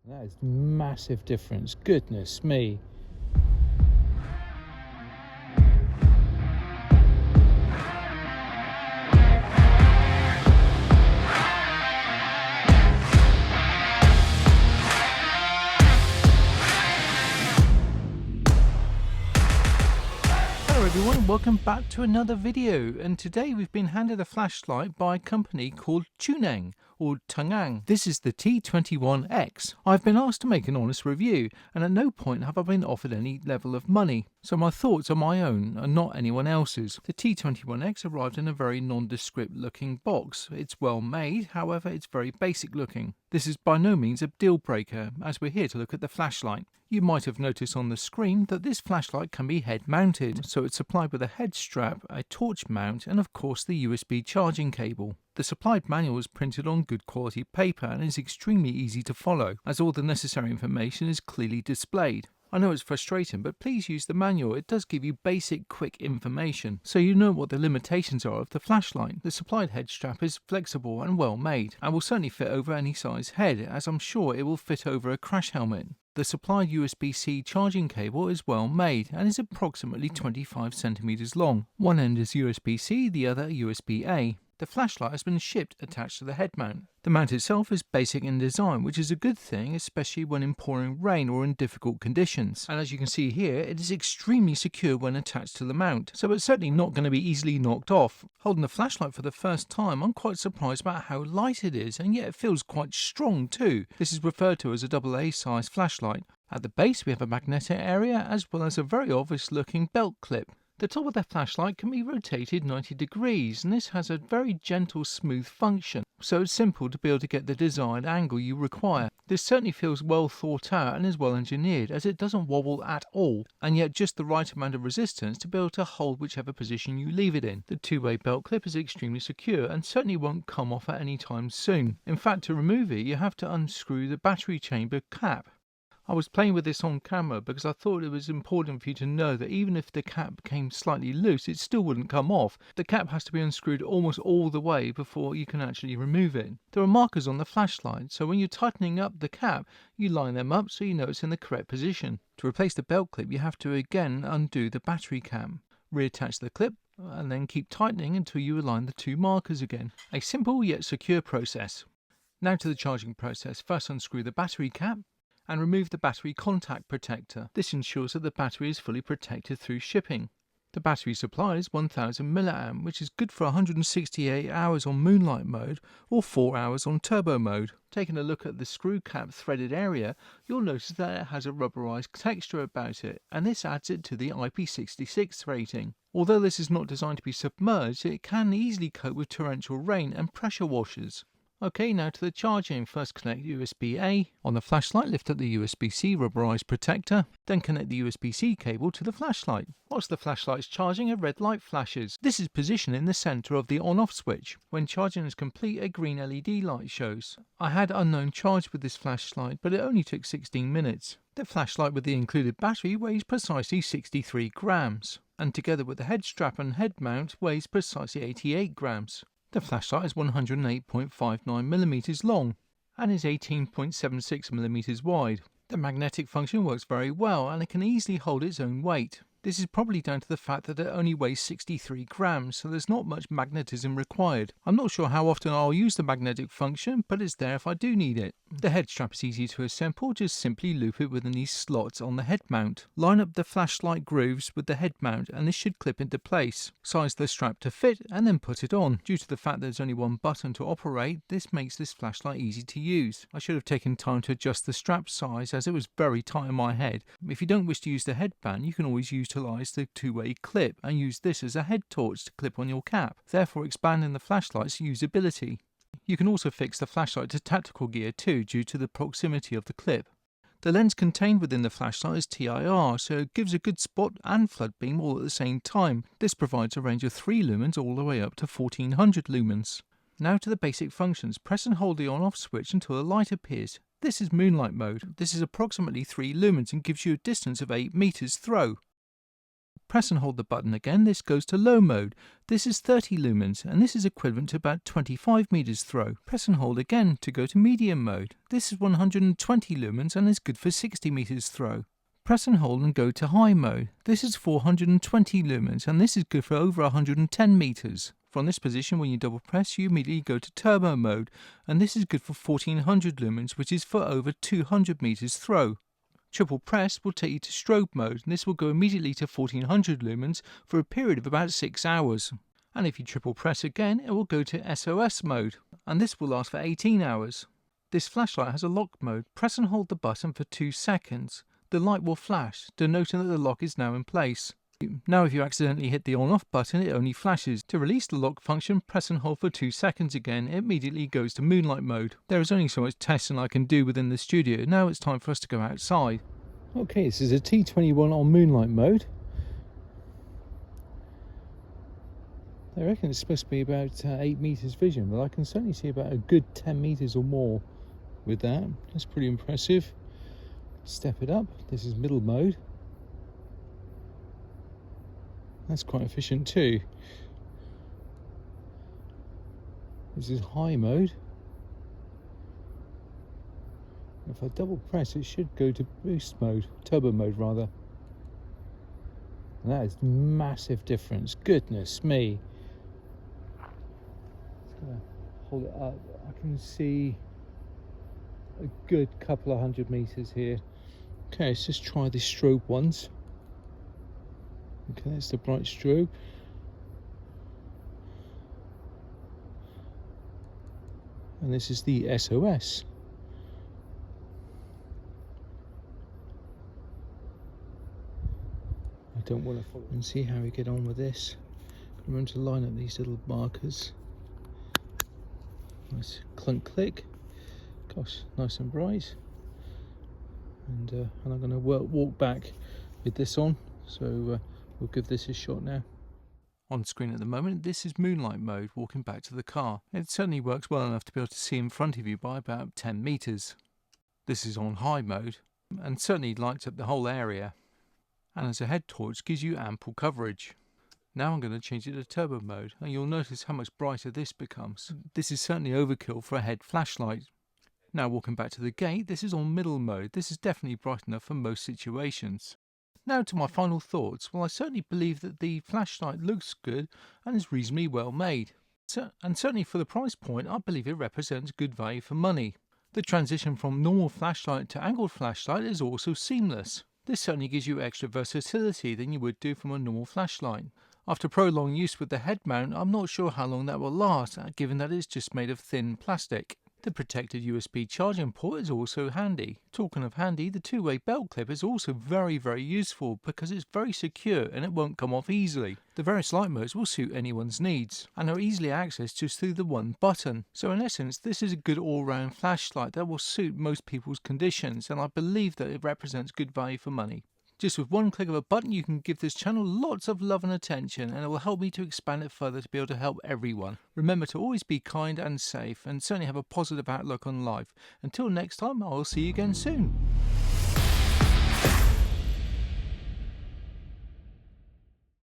That is massive difference. Goodness me. Hello everyone, welcome back to another video, and today we've been handed a flashlight by a company called Tunenge or Tunenge. This is the T21x. I've been asked to make an honest review, and at no point have I been offered any level of money, so my thoughts are my own and not anyone else's. The T21x arrived in a very nondescript looking box. It's well made, however it's very basic looking. This is by no means a deal breaker, as we're here to look at the flashlight. You might have noticed on the screen that this flashlight can be head mounted, so it's supplied with a head strap, a torch mount, and of course the USB charging cable. The supplied manual is printed on good quality paper and is extremely easy to follow, as all the necessary information is clearly displayed. I know it's frustrating, but please use the manual. It does give you basic, quick information, so you know what the limitations are of the flashlight. The supplied head strap is flexible and well made, and will certainly fit over any size head, as I'm sure it will fit over a crash helmet. The supplied USB-C charging cable is well made and is approximately 25 cm long. One end is USB-C, the other USB-A. The flashlight has been shipped attached to the head mount. The mount itself is basic in design, which is a good thing, especially when in pouring rain or in difficult conditions. And as you can see here, it is extremely secure when attached to the mount, so it's certainly not going to be easily knocked off. Holding the flashlight for the first time, I'm quite surprised about how light it is, and yet it feels quite strong too. This is referred to as a AA size flashlight. At the base we have a magnetic area, as well as a very obvious looking belt clip. The top of the flashlight can be rotated 90 degrees, and this has a very gentle, smooth function, so it's simple to be able to get the desired angle you require. This certainly feels well thought out and is well engineered, as it doesn't wobble at all, and yet just the right amount of resistance to be able to hold whichever position you leave it in. The two-way belt clip is extremely secure and certainly won't come off at any time soon. In fact, to remove it you have to unscrew the battery chamber cap. I was playing with this on camera because I thought it was important for you to know that even if the cap came slightly loose, it still wouldn't come off. The cap has to be unscrewed almost all the way before you can actually remove it. There are markers on the flashlight, so when you're tightening up the cap, you line them up so you know it's in the correct position. To replace the belt clip, you have to again undo the battery cap, reattach the clip, and then keep tightening until you align the two markers again. A simple yet secure process. Now to the charging process. First unscrew the battery cap and remove the battery contact protector. This ensures that the battery is fully protected through shipping. The battery supply is 1000 mAh, which is good for 168 hours on moonlight mode or 4 hours on turbo mode. Taking a look at the screw cap threaded area, you'll notice that it has a rubberized texture about it, and this adds it to the IP66 rating. Although this is not designed to be submerged, it can easily cope with torrential rain and pressure washers. Okay, now to the charging. First connect USB-A. On the flashlight, lift up the USB-C rubberized protector, then connect the USB-C cable to the flashlight. Whilst the flashlight's charging, a red light flashes. This is positioned in the center of the on-off switch. When charging is complete, a green LED light shows. I had unknown charge with this flashlight, but it only took 16 minutes. The flashlight with the included battery weighs precisely 63 grams, and together with the head strap and head mount weighs precisely 88 grams. The flashlight is 108.59mm long and is 18.76mm wide. The magnetic function works very well, and it can easily hold its own weight. This is probably down to the fact that it only weighs 63 grams, so there's not much magnetism required. I'm not sure how often I'll use the magnetic function, but it's there if I do need it. The head strap is easy to assemble, just simply loop it within these slots on the head mount. Line up the flashlight grooves with the head mount and this should clip into place. Size the strap to fit and then put it on. Due to the fact there's only one button to operate, this makes this flashlight easy to use. I should have taken time to adjust the strap size as it was very tight on my head. If you don't wish to use the headband, you can always utilize the two-way clip and use this as a head torch to clip on your cap, therefore expanding the flashlight's usability. You can also fix the flashlight to tactical gear too, due to the proximity of the clip. The lens contained within the flashlight is TIR, so it gives a good spot and flood beam all at the same time. This provides a range of 3 lumens all the way up to 1400 lumens. Now to the basic functions. Press and hold the on-off switch until a light appears. This is moonlight mode. This is approximately 3 lumens and gives you a distance of 8 meters throw. Press and hold the button again, this goes to low mode. This is 30 lumens and this is equivalent to about 25 meters throw. Press and hold again to go to medium mode. This is 120 lumens and is good for 60 meters throw. Press and hold and go to high mode. This is 420 lumens and this is good for over 110 meters. From this position, when you double press, you immediately go to turbo mode and this is good for 1400 lumens, which is for over 200 meters throw. Triple press will take you to strobe mode and this will go immediately to 1400 lumens for a period of about 6 hours. And if you triple press again, it will go to SOS mode and this will last for 18 hours. This flashlight has a lock mode. Press and hold the button for 2 seconds. The light will flash, denoting that the lock is now in place. Now if you accidentally hit the on-off button, it only flashes. To release the lock function, press and hold for 2 seconds again. It immediately goes to moonlight mode. There is only so much testing I can do within the studio. Now it's time for us to go outside. Okay, this is a T21 on moonlight mode. I reckon it's supposed to be about 8 meters vision, but I can certainly see about a good 10 meters or more with that. That's pretty impressive. Step it up. This is middle mode. That's quite efficient too. This is high mode. If I double press, it should go to boost mode, turbo mode rather. And that is massive difference. Goodness me. Just gonna hold it up. I can see a good couple of 100 meters here. Okay, let's just try the strobe ones. Okay, that's the bright strobe. And this is the SOS. I don't want to follow and see how we get on with this. Remember to line up these little markers. Nice clunk click. Gosh, nice and bright. And I'm going to walk back with this on. So we'll give this a shot now. On screen at the moment, this is moonlight mode, walking back to the car. It certainly works well enough to be able to see in front of you by about 10 meters. This is on high mode and certainly lights up the whole area. And as a head torch gives you ample coverage. Now I'm going to change it to turbo mode and you'll notice how much brighter this becomes. This is certainly overkill for a head flashlight. Now walking back to the gate, this is on middle mode. This is definitely bright enough for most situations. Now to my final thoughts. Well, I certainly believe that the flashlight looks good and is reasonably well made. And certainly for the price point, I believe it represents good value for money. The transition from normal flashlight to angled flashlight is also seamless. This certainly gives you extra versatility than you would do from a normal flashlight. After prolonged use with the head mount, I'm not sure how long that will last, given that it's just made of thin plastic. The protected USB charging port is also handy. Talking of handy, the two-way belt clip is also very useful because it's very secure and it won't come off easily. The various light modes will suit anyone's needs and are easily accessed just through the one button. So in essence, this is a good all-round flashlight that will suit most people's conditions, and I believe that it represents good value for money. Just with one click of a button, you can give this channel lots of love and attention, and it will help me to expand it further to be able to help everyone. Remember to always be kind and safe, and certainly have a positive outlook on life. Until next time, I will see you again soon.